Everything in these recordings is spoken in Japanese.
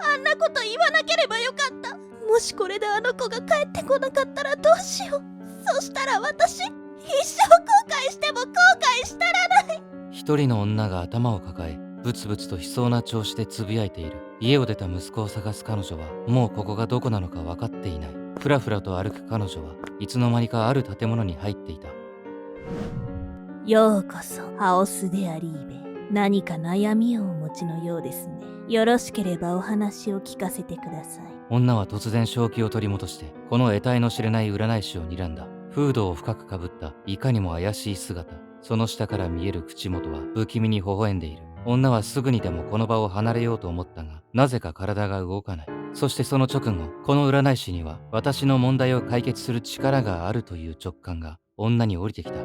あんなこと言わなければよかった。もしこれであの子が帰ってこなかったらどうしよう。そしたら私、一生後悔しても後悔したらない。一人の女が頭を抱え、ブツブツと悲壮な調子でつぶやいている。家を出た息子を探す彼女は、もうここがどこなのか分かっていない。ふらふらと歩く彼女はいつの間にかある建物に入っていた。ようこそ、ハオスでありーべ。何か悩みをお持ちのようですね。よろしければお話を聞かせてください。女は突然正気を取り戻して、この得体の知れない占い師を睨んだ。フードを深くかぶったいかにも怪しい姿。その下から見える口元は不気味に微笑んでいる。女はすぐにでもこの場を離れようと思ったが、なぜか体が動かない。そしてその直後、この占い師には私の問題を解決する力があるという直感が女に降りてきた。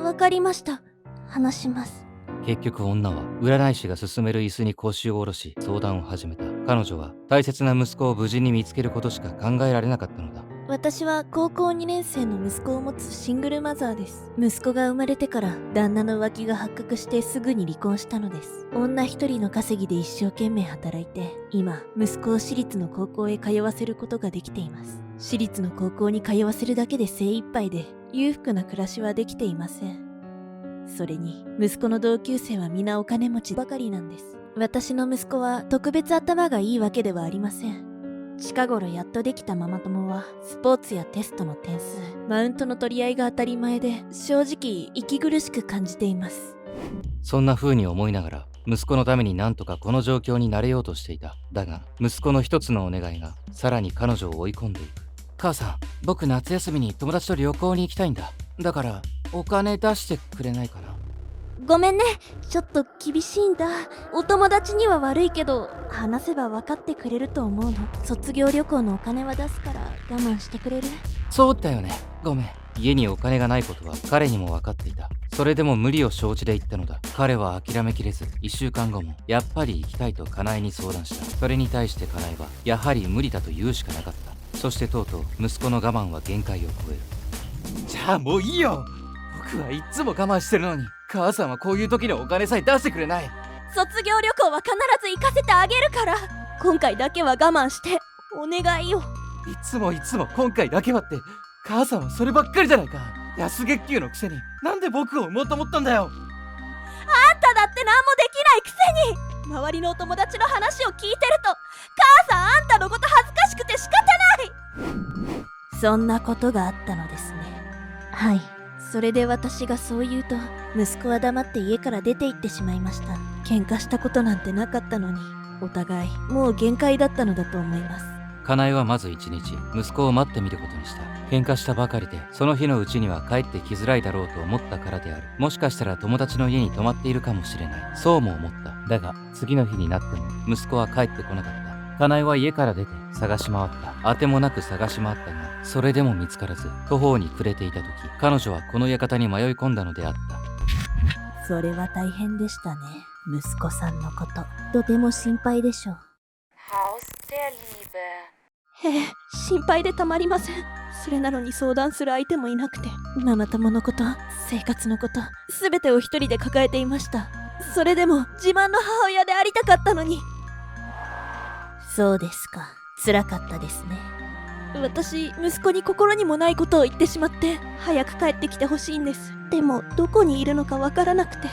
わかりました。話します。結局女は占い師が勧める椅子に腰を下ろし相談を始めた。彼女は大切な息子を無事に見つけることしか考えられなかったのだ。私は高校2年生の息子を持つシングルマザーです。息子が生まれてから旦那の浮気が発覚してすぐに離婚したのです。女一人の稼ぎで一生懸命働いて、今息子を私立の高校へ通わせることができています。私立の高校に通わせるだけで精一杯で裕福な暮らしはできていません。それに息子の同級生は皆お金持ちばかりなんです。私の息子は特別頭がいいわけではありません。近頃やっとできたママ友はスポーツやテストの点数、マウントの取り合いが当たり前で、正直息苦しく感じています。そんな風に思いながら息子のためになんとかこの状況になれようとしていた。だが息子の一つのお願いがさらに彼女を追い込んでいく。母さん、僕夏休みに友達と旅行に行きたいんだ。だからお金出してくれないかな。ごめんね、ちょっと厳しいんだ。お友達には悪いけど、話せば分かってくれると思うの。卒業旅行のお金は出すから我慢してくれる？そうだよね、ごめん。家にお金がないことは彼にも分かっていた。それでも無理を承知で言ったのだ。彼は諦めきれず、1週間後もやっぱり行きたいとカナエに相談した。それに対してカナエはやはり無理だと言うしかなかった。そしてとうとう息子の我慢は限界を超える。じゃあもういいよ。僕はいつも我慢してるのに、母さんはこういう時にお金さえ出してくれない。卒業旅行は必ず行かせてあげるから、今回だけは我慢してお願いよ。いつも今回だけはって、母さんはそればっかりじゃないか。安月給のくせになんで僕を産もうと思ったんだよ。あんただって何もできないくせに、周りのお友達の話を聞いてると母さんあんたのこと恥ずかしくて仕方ない。そんなことがあったのですね。はい。それで私がそう言うと、息子は黙って家から出て行ってしまいました。喧嘩したことなんてなかったのに、お互いもう限界だったのだと思います。カナエはまず一日息子を待ってみることにした。喧嘩したばかりでその日のうちには帰ってきづらいだろうと思ったからである。もしかしたら友達の家に泊まっているかもしれない。そうも思った。だが次の日になっても息子は帰ってこなかった。カナエは家から出て探し回った。当てもなく探し回ったが、それでも見つからず途方に暮れていた時、彼女はこの館に迷い込んだのであった。それは大変でしたね。息子さんのこと、とても心配でしょう。へえ、心配でたまりません。それなのに相談する相手もいなくて、ママ友のこと、生活のこと、すべてを一人で抱えていました。それでも自慢の母親でありたかったのに。そうですか、辛かったですね。私、息子に心にもないことを言ってしまって、早く帰ってきてほしいんです。でもどこにいるのかわからなくて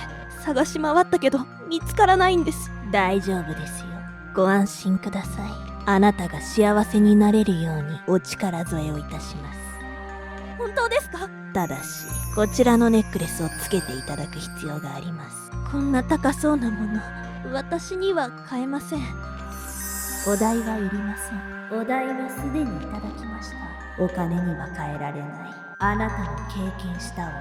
探し回ったけど見つからないんです。大丈夫ですよ、ご安心ください。あなたが幸せになれるようにお力添えをいたします。本当ですか？ただしこちらのネックレスをつけていただく必要があります。こんな高そうなもの、私には買えません。お代はいりません。お代はすでにいただきました。お金には変えられないあなたの経験した思い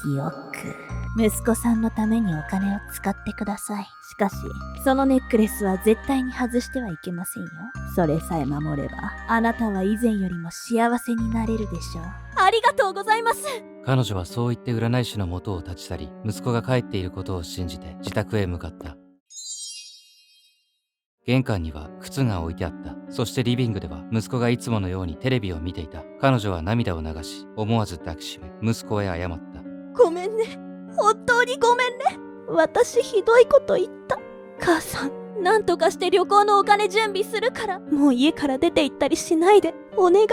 出、記憶。息子さんのためにお金を使ってください。しかしそのネックレスは絶対に外してはいけませんよ。それさえ守ればあなたは以前よりも幸せになれるでしょう。ありがとうございます。彼女はそう言って占い師の元を立ち去り、息子が帰っていることを信じて自宅へ向かった。玄関には靴が置いてあった。そしてリビングでは息子がいつものようにテレビを見ていた。彼女は涙を流し、思わず抱きしめ息子へ謝った。ごめんね、本当にごめんね。私ひどいこと言った。母さん、なんとかして旅行のお金準備するから、もう家から出て行ったりしないでお願い。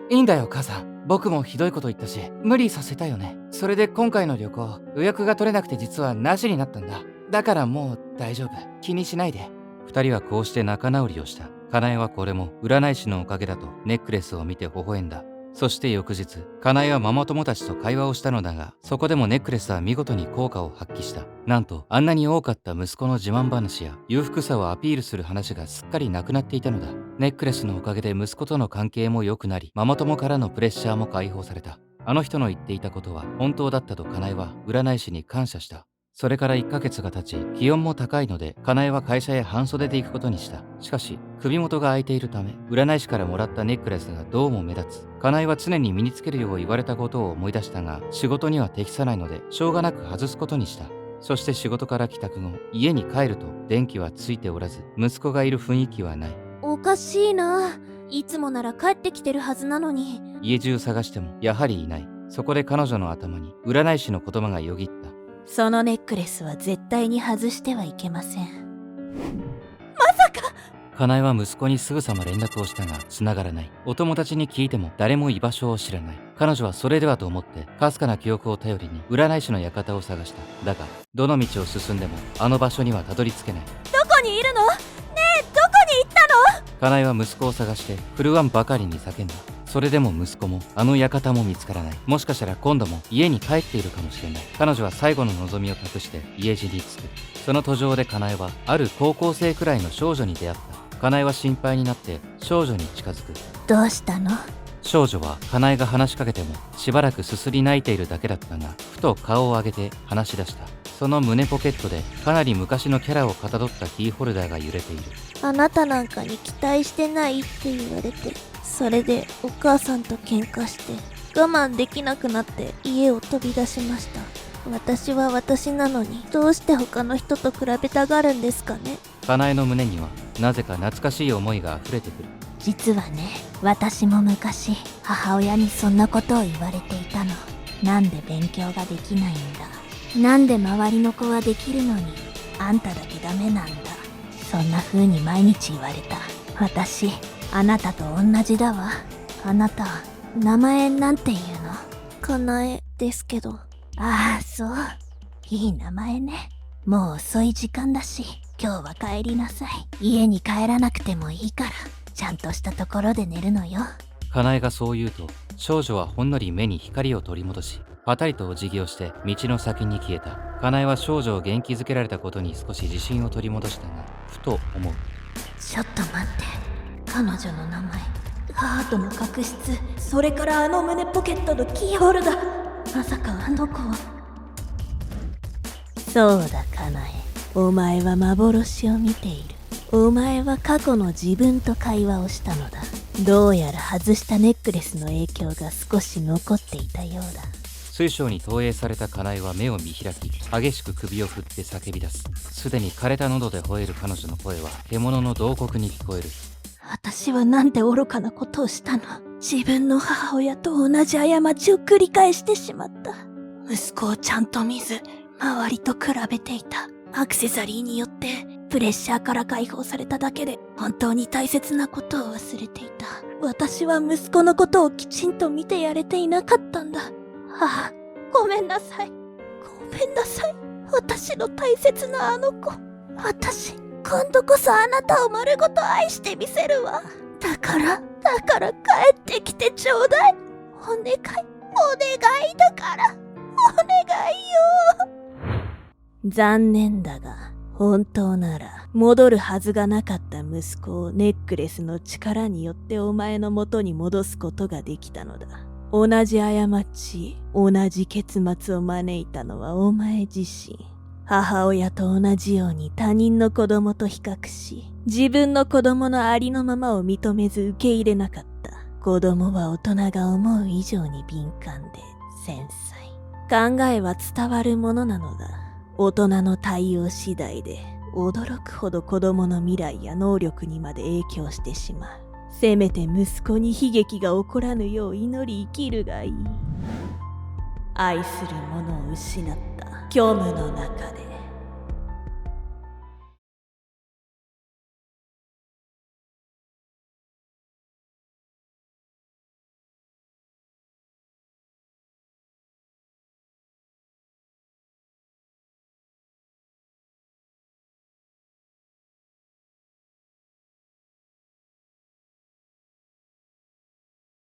いいんだよ母さん。僕もひどいこと言ったし無理させたよね。それで今回の旅行予約が取れなくて実はなしになったんだ。だからもう大丈夫、気にしないで。二人はこうして仲直りをした。かなえはこれも占い師のおかげだとネックレスを見て微笑んだ。そして翌日、かなえはママ友たちと会話をしたのだが、そこでもネックレスは見事に効果を発揮した。なんとあんなに多かった息子の自慢話や裕福さをアピールする話がすっかりなくなっていたのだ。ネックレスのおかげで息子との関係も良くなり、ママ友からのプレッシャーも解放された。あの人の言っていたことは本当だったとかなえは占い師に感謝した。それから1ヶ月が経ち、気温も高いので、かなえは会社へ半袖で行くことにした。しかし、首元が開いているため、占い師からもらったネックレスがどうも目立つ。かなえは常に身につけるよう言われたことを思い出したが、仕事には適さないので、しょうがなく外すことにした。そして仕事から帰宅後、家に帰ると電気はついておらず、息子がいる雰囲気はない。おかしいな。いつもなら帰ってきてるはずなのに。家中探しても、やはりいない。そこで彼女の頭に、占い師の言葉がよぎった。そのネックレスは絶対に外してはいけません。かなえは息子にすぐさま連絡をしたが繋がらない。お友達に聞いても誰も居場所を知らない。彼女はそれではと思ってかすかな記憶を頼りに占い師の館を探した。だがどの道を進んでもあの場所にはたどり着けない。どこにいるの？ねえ、どこに行ったの？かなえは息子を探して震わんばかりに叫んだ。それでも息子もあの館も見つからない。もしかしたら今度も家に帰っているかもしれない。彼女は最後の望みを託して家路に着く。その途上でかなえはある高校生くらいの少女に出会った。かなえは心配になって少女に近づく。どうしたの？少女はかなえが話しかけてもしばらくすすり泣いているだけだったが、ふと顔を上げて話し出した。その胸ポケットでかなり昔のキャラをかたどったキーホルダーが揺れている。あなたなんかに期待してないって言われて、それでお母さんと喧嘩して我慢できなくなって家を飛び出しました。私は私なのにどうして他の人と比べたがるんですかね。かなえの胸にはなぜか懐かしい思いが溢れてくる。実はね、私も昔母親にそんなことを言われていたの。なんで勉強ができないんだ、なんで周りの子はできるのにあんただけダメなんだ、そんな風に毎日言われた。私あなたと同じだわ。あなた名前なんていうの？かなえですけど。ああ、そう、いい名前ね。もう遅い時間だし今日は帰りなさい。家に帰らなくてもいいからちゃんとしたところで寝るのよ。かなえがそう言うと少女はほんのり目に光を取り戻し、パタリとお辞儀をして道の先に消えた。かなえは少女を元気づけられたことに少し自信を取り戻したが、ふと思う。ちょっと待って、彼女の名前、ハートの角質、それからあの胸ポケットのキーホルダー、まさかあの子は。そうだかなえ、お前は幻を見ている。お前は過去の自分と会話をしたのだ。どうやら外したネックレスの影響が少し残っていたようだ。水晶に投影されたかなえは目を見開き、激しく首を振って叫び出す。すでに枯れた喉で吠える彼女の声は獣の洞窟に聞こえる。私はなんて愚かなことをしたの。自分の母親と同じ過ちを繰り返してしまった。息子をちゃんと見ず、周りと比べていた。アクセサリーによってプレッシャーから解放されただけで本当に大切なことを忘れていた。私は息子のことをきちんと見てやれていなかったんだ。母、ごめんなさい。ごめんなさい。私の大切なあの子。私、今度こそあなたを丸ごと愛してみせるわ。だから帰ってきてちょうだい。お願いだから。お願いよ。残念だが、本当なら戻るはずがなかった息子をネックレスの力によってお前の元に戻すことができたのだ。同じ過ち、同じ結末を招いたのはお前自身。母親と同じように他人の子供と比較し、自分の子供のありのままを認めず受け入れなかった。子供は大人が思う以上に敏感で繊細。考えは伝わるものなのだ。大人の対応次第で驚くほど子供の未来や能力にまで影響してしまう。せめて息子に悲劇が起こらぬよう祈り生きるがいい。愛する者を失った虚無の中で